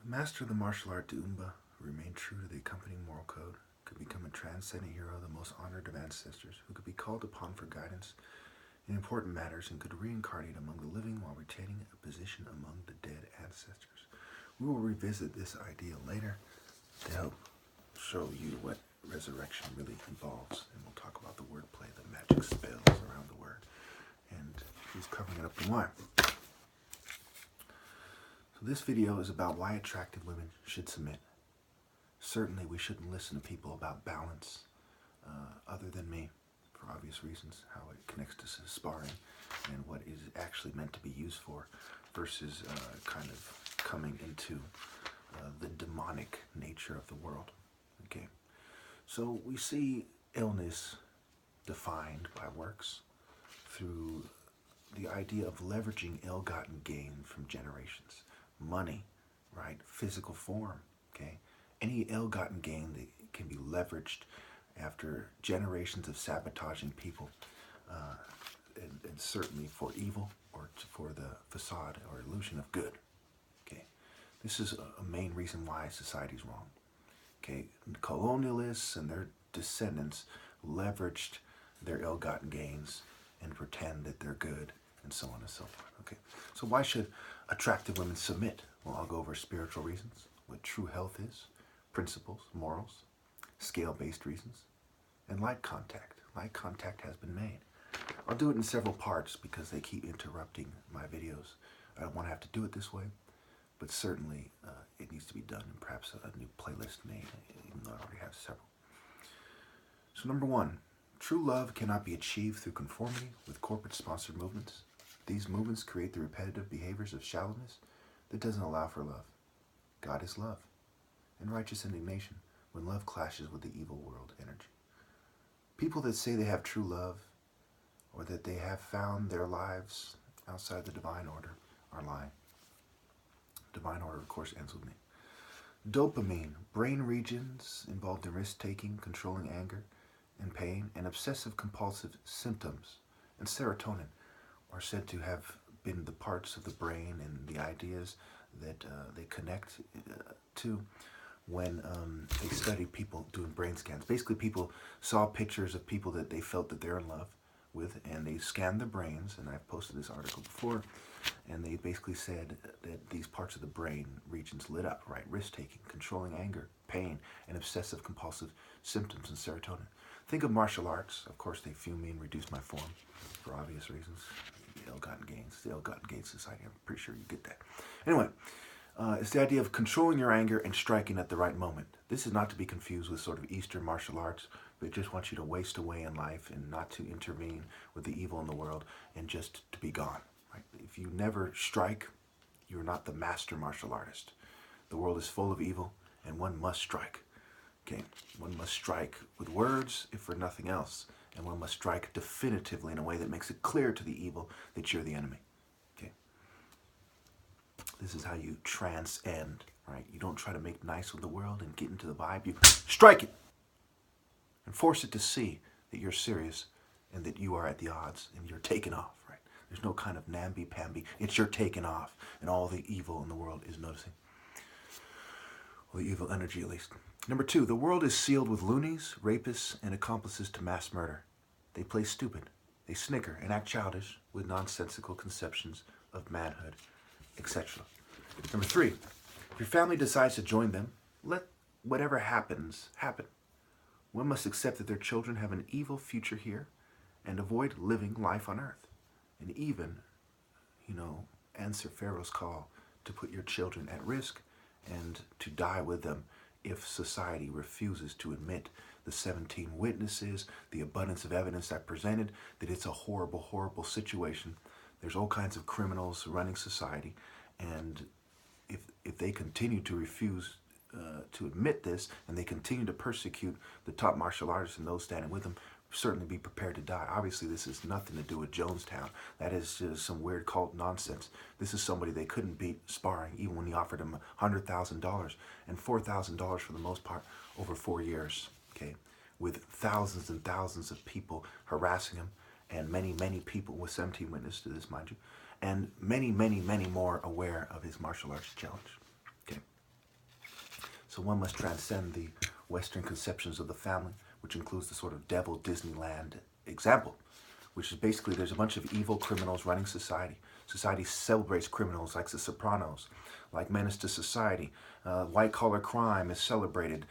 The master of the martial art Doomba, who remained true to the accompanying moral code, could become a transcendent hero, the most honored of ancestors, who could be called upon for guidance in important matters and could reincarnate among the living while retaining a position among the dead ancestors. We will revisit this idea later to help show you what resurrection really involves, and we'll talk about the wordplay, the magic spells around the word, and who's covering it up and why. So this video is about why attractive women should submit. Certainly we shouldn't listen to people about balance other than me, for obvious reasons, how it connects to sparring and what is actually meant to be used for versus kind of coming into the demonic nature of the world. Okay, so we see illness defined by works through the idea of leveraging ill-gotten gain from generations. Money, right? Physical form, okay? Any ill-gotten gain that can be leveraged after generations of sabotaging people, and certainly for evil or for the facade or illusion of good, okay? This is a main reason why society's wrong, okay? Colonialists and their descendants leveraged their ill-gotten gains and pretend that they're good and so on and so forth, okay? So why should attractive women submit? Well, I'll go over spiritual reasons, what true health is, principles, morals, scale-based reasons, and light contact. Light contact has been made. I'll do it in several parts because they keep interrupting my videos. I don't want to have to do it this way, but certainly it needs to be done, and perhaps a new playlist made, even though I already have several. So number one, true love cannot be achieved through conformity with corporate-sponsored movements. These movements create the repetitive behaviors of shallowness that doesn't allow for love. God is love, and righteous indignation when love clashes with the evil world energy. People that say they have true love or that they have found their lives outside the divine order are lying. Divine order, of course, ends with me. Dopamine, brain regions involved in risk-taking, controlling anger and pain, and obsessive-compulsive symptoms, and serotonin are said to have been the parts of the brain and the ideas that they connect to when they studied people doing brain scans. Basically, people saw pictures of people that they felt that they're in love with, and they scanned their brains, and I've posted this article before, and they basically said that these parts of the brain regions lit up, right? Risk-taking, controlling anger, pain, and obsessive-compulsive symptoms, and serotonin. Think of martial arts. Of course, they fume me and reduce my form for obvious reasons. The ill-gotten gains, the ill-gotten gains society. I'm pretty sure you get that. Anyway, it's the idea of controlling your anger and striking at the right moment. This is not to be confused with sort of Eastern martial arts, but it just wants you to waste away in life and not to intervene with the evil in the world and just to be gone. Right? If you never strike, you're not the master martial artist. The world is full of evil, and one must strike. Okay, one must strike with words, if for nothing else, and one must strike definitively in a way that makes it clear to the evil that you're the enemy. Okay, this is how you transcend, right? You don't try to make nice with the world and get into the vibe. You strike it and force it to see that you're serious and that you are at the odds and you're taking off, right? There's no kind of namby-pamby. It's you're taking off, and all the evil in the world is noticing. Well, the evil energy, at least. Number two, the world is sealed with loonies, rapists, and accomplices to mass murder. They play stupid. They snicker and act childish with nonsensical conceptions of manhood, etc. Number three, if your family decides to join them, let whatever happens, happen. One must accept that their children have an evil future here and avoid living life on earth. And even, answer Pharaoh's call to put your children at risk and to die with them if society refuses to admit the 17 witnesses, the abundance of evidence that presented that it's a horrible, horrible situation. There's all kinds of criminals running society, and if they continue to refuse to admit this, and they continue to persecute the top martial artists and those standing with them, certainly be prepared to die. Obviously, this has nothing to do with Jonestown. That is just some weird cult nonsense. This is somebody they couldn't beat sparring, even when he offered them $100,000 and $4,000 for the most part over 4 years, okay, with thousands and thousands of people harassing him, and many, many people with 17 witnesses to this, mind you, and many, many, many more aware of his martial arts challenge. Okay. So one must transcend the Western conceptions of the family, which includes the sort of devil Disneyland example, which is basically there's a bunch of evil criminals running society. Society celebrates criminals like The Sopranos, like Menace to Society. White-collar crime is celebrated.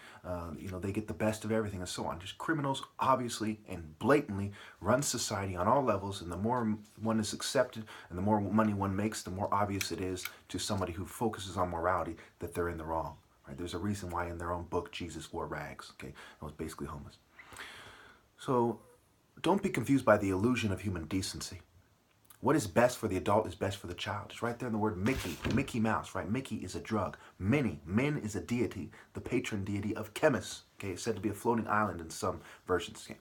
They get the best of everything and so on. Just criminals obviously and blatantly run society on all levels, and the more one is accepted and the more money one makes, the more obvious it is to somebody who focuses on morality that they're in the wrong. Right? There's a reason why in their own book Jesus wore rags. Okay, and was basically homeless. So don't be confused by the illusion of human decency. What is best for the adult is best for the child. It's right there in the word Mickey, Mickey Mouse, right? Mickey is a drug. Min is a deity, the patron deity of chemists. Okay, it's said to be a floating island in some versions. Okay?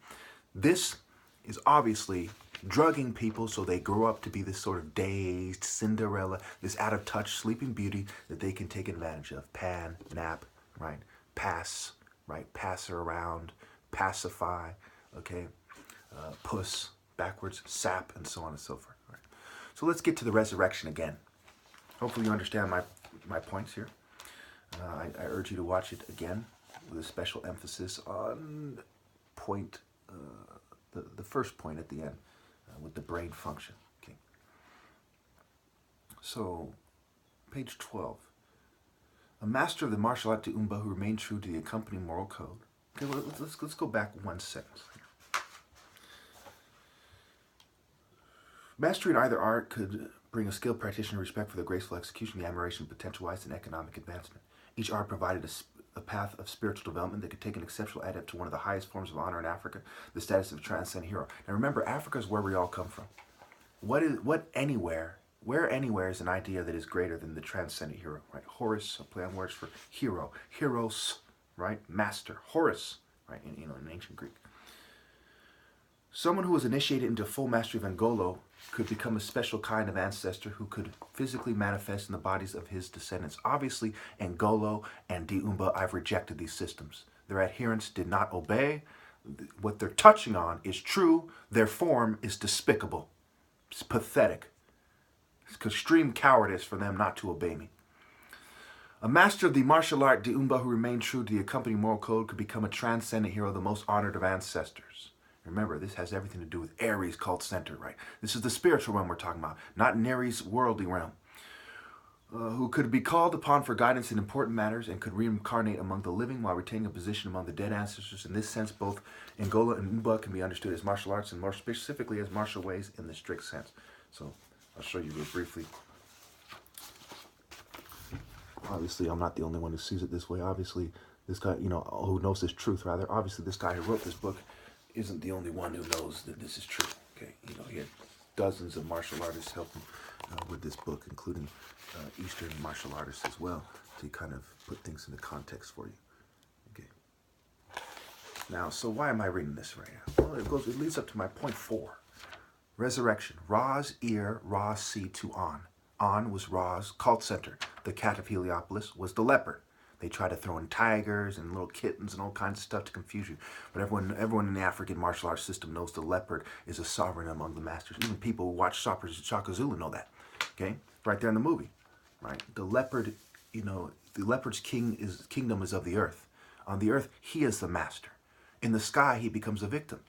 This is obviously drugging people so they grow up to be this sort of dazed Cinderella, this out-of-touch sleeping beauty that they can take advantage of. Pan, nap, right? Pass, right? Pass her around, pacify, okay? Puss, backwards, sap, and so on and so forth. Right. So let's get to the resurrection again. Hopefully you understand my points here. I urge you to watch it again with a special emphasis on point, the first point at the end, with the brain function. Okay. So, page 12. A master of the martial art Umba who remained true to the accompanying moral code. Okay, well, let's go back one sentence. Mastery in either art could bring a skilled practitioner respect for the graceful execution, the admiration, potential-wise, and economic advancement. Each art provided a path of spiritual development that could take an exceptional adept to one of the highest forms of honor in Africa, the status of a transcendent hero. Now remember, Africa is where we all come from. Where anywhere is an idea that is greater than the transcendent hero, right? Horus, a play on words for hero. Heros, right? Master. Horus, right? In ancient Greek. Someone who was initiated into full mastery of Ngolo could become a special kind of ancestor who could physically manifest in the bodies of his descendants. Obviously, Ngolo and Diumba, I've rejected these systems. Their adherents did not obey. What they're touching on is true. Their form is despicable. It's pathetic. It's extreme cowardice for them not to obey me. A master of the martial art Diumba who remained true to the accompanying moral code could become a transcendent hero, the most honored of ancestors. Remember, this has everything to do with Ares cult center, right? This is the spiritual realm we're talking about, not Neri's worldly realm. Who could be called upon for guidance in important matters and could reincarnate among the living while retaining a position among the dead ancestors. In this sense, both Ngola and Umba can be understood as martial arts and more specifically as martial ways in the strict sense. So I'll show you real briefly. Obviously, I'm not the only one who sees it this way. Obviously, this guy, who knows this truth, rather. Obviously, this guy who wrote this book isn't the only one who knows that this is true. Okay, he had dozens of martial artists help him with this book, including Eastern martial artists as well, to kind of put things into context for you. Okay. Now, so why am I reading this right now? Well, it leads up to my point 4. Resurrection. Ra's ear, Ra see to An. An was Ra's cult center. The cat of Heliopolis was the leopard. They try to throw in tigers and little kittens and all kinds of stuff to confuse you. But everyone in the African martial arts system knows the leopard is a sovereign among the masters. Even people who watch Shaka Zulu know that. Okay? Right there in the movie. Right? The leopard, the leopard's kingdom is of the earth. On the earth, he is the master. In the sky, he becomes a victim.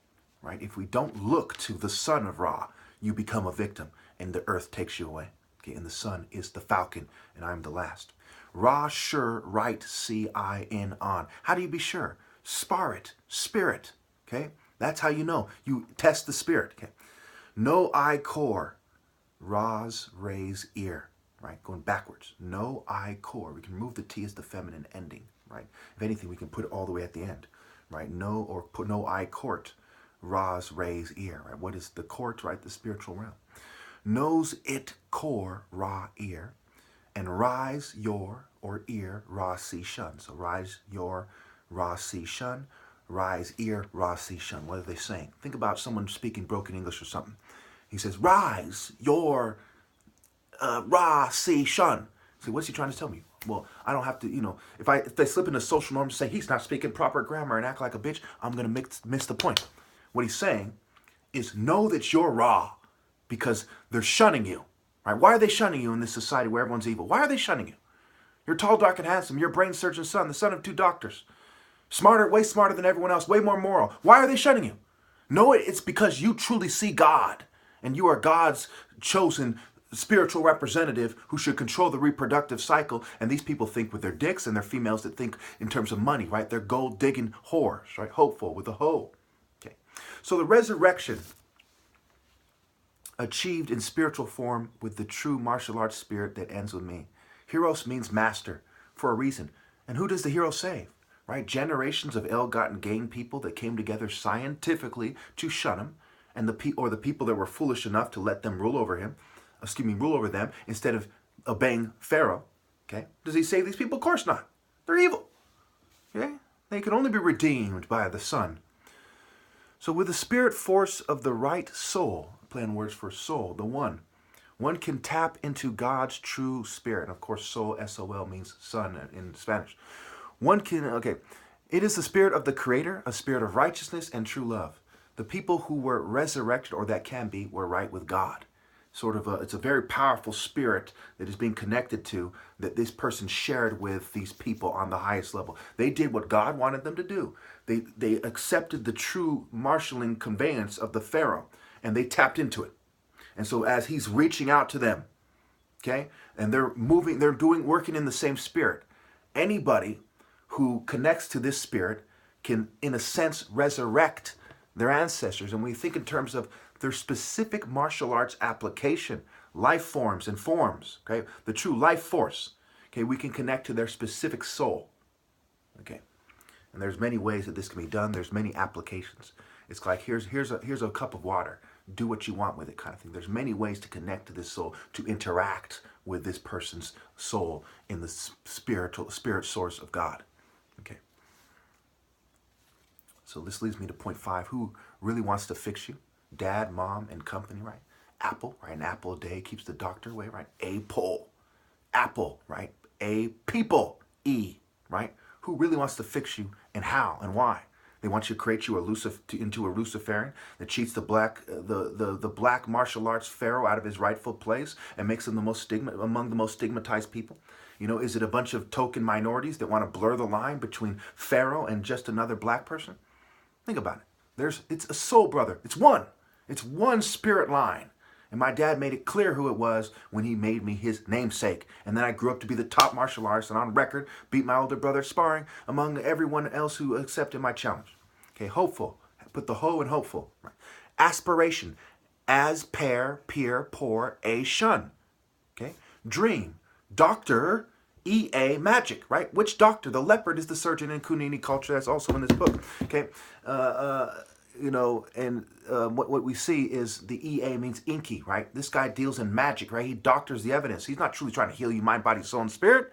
Right? If we don't look to the son of Ra, you become a victim and the earth takes you away. Okay? And the sun is the falcon and I'm the last. Ra, sure, right, C-I-N, on. How do you be sure? Spar it, spirit, okay? That's how you know. You test the spirit, okay? No I core, Ra's raise ear, right? Going backwards. No I core. We can remove the T as the feminine ending, right? If anything, we can put it all the way at the end, right? No, or put no I court, Ra's raise ear, right? What is the court, right? The spiritual realm. Knows it core, Ra ear. And rise your, or ear, Ra see shun. So rise your, Ra see shun. Rise ear, Ra see shun. What are they saying? Think about someone speaking broken English or something. He says, rise your, Ra see shun. See, what's he trying to tell me? Well, I don't have to, if they slip into social norms and say he's not speaking proper grammar and act like a bitch, I'm going to miss the point. What he's saying is know that you're Ra because they're shunning you. Right? Why are they shunning you in this society where everyone's evil? Why are they shunning you? You're tall, dark, and handsome. You're a brain surgeon's son, the son of 2 doctors. Smarter, way smarter than everyone else, way more moral. Why are they shunning you? No, it's because you truly see God, and you are God's chosen spiritual representative who should control the reproductive cycle. And these people think with their dicks, and they're females that think in terms of money, right? They're gold-digging whores, right? Hopeful with a hoe. Okay. So the resurrection achieved in spiritual form with the true martial arts spirit that ends with me. Heros means master for a reason. And who does the hero save? Right? Generations of ill-gotten gain people that came together scientifically to shun him, and the people that were foolish enough to let them rule over them instead of obeying Pharaoh. Okay? Does he save these people? Of course not. They're evil. Okay? They can only be redeemed by the Son. So with the spirit force of the right soul, play on words for soul, the one can tap into God's true spirit. And of course, soul, S-O-L, means son in Spanish. It is the spirit of the Creator, a spirit of righteousness and true love. The people who were resurrected, or that can be, were right with God. It's a very powerful spirit that is being connected to, that this person shared with these people on the highest level. They did what God wanted them to do. They accepted the true marshaling conveyance of the Pharaoh, and they tapped into it. And so as he's reaching out to them, okay, and they're working in the same spirit. Anybody who connects to this spirit can, in a sense, resurrect their ancestors. And when we think in terms of their specific martial arts application, life forms and forms, okay, the true life force, okay, we can connect to their specific soul, okay. And there's many ways that this can be done. There's many applications. It's like, here's a cup of water. Do what you want with it, kind of thing. There's many ways to connect to this soul, to interact with this person's soul in the spirit source of God. Okay. So this leads me to point 5. Who really wants to fix you? Dad, mom, and company, right? Apple, right? An apple a day keeps the doctor away, right? Apple. Apple, right? A people, E, right? Who really wants to fix you, and how and why? They want you to create you into a luciferian that cheats the black martial arts pharaoh out of his rightful place and makes him among the most stigmatized people. You know, is it a bunch of token minorities that want to blur the line between pharaoh and just another black person? Think about it. It's a soul brother. It's one. It's one spirit line. And my dad made it clear who it was when he made me his namesake. And then I grew up to be the top martial artist, and on record, beat my older brother sparring among everyone else who accepted my challenge. Okay, hopeful. Put the ho in hopeful. Right. Aspiration. As, pair, peer, poor, a, shun. Okay. Dream. Doctor, E-A, magic, right? Which doctor? The leopard is the surgeon in Kunini culture. That's also in this book. Okay. What we see is the EA means inky, right? This guy deals in magic, right? He doctors the evidence. He's not truly trying to heal you mind, body, soul, and spirit.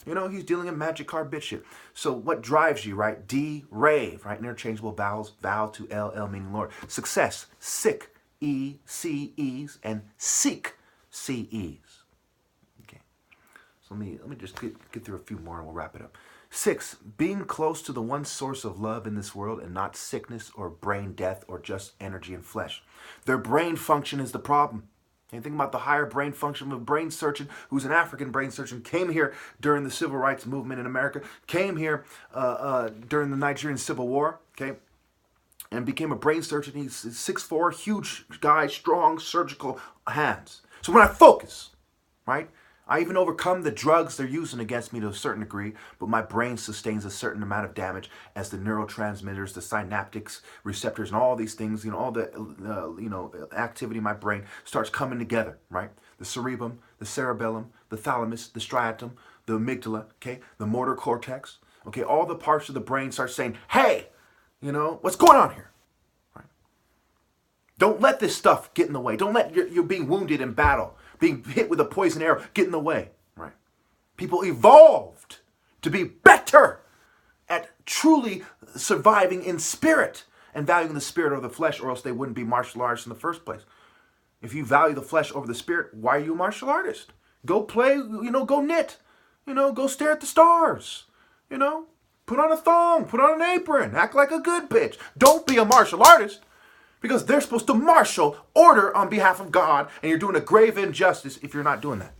You know, he's dealing in magic card bitch shit. So what drives you, right? D, rave, right? Interchangeable vowels, vow to L, L meaning Lord. Success, sick, E, C, E's, and seek, C, E's. Okay. So let me just get through a few more and we'll wrap it up. 6, being close to the one source of love in this world and not sickness or brain death or just energy and flesh. Their brain function is the problem. And think about the higher brain function of a brain surgeon who's an African brain surgeon, came here during the civil rights movement in America, came here during the Nigerian Civil War, okay, and became a brain surgeon. He's 6'4", huge guy, strong surgical hands. So when I focus, right, I even overcome the drugs they're using against me to a certain degree, but my brain sustains a certain amount of damage as the neurotransmitters, the synaptics, receptors, and all these things, all the activity in my brain starts coming together, right? The cerebrum, the cerebellum, the thalamus, the striatum, the amygdala, okay, the motor cortex, okay, all the parts of the brain start saying, hey, what's going on here? Right? Don't let this stuff get in the way. Don't let you being wounded in battle, being hit with a poison arrow, get in the way, right? People evolved to be better at truly surviving in spirit and valuing the spirit over the flesh, or else they wouldn't be martial artists in the first place. If you value the flesh over the spirit, why are you a martial artist? Go play, go knit, go stare at the stars, put on a thong, put on an apron, act like a good bitch. Don't be a martial artist. Because they're supposed to marshal order on behalf of God, and you're doing a grave injustice if you're not doing that.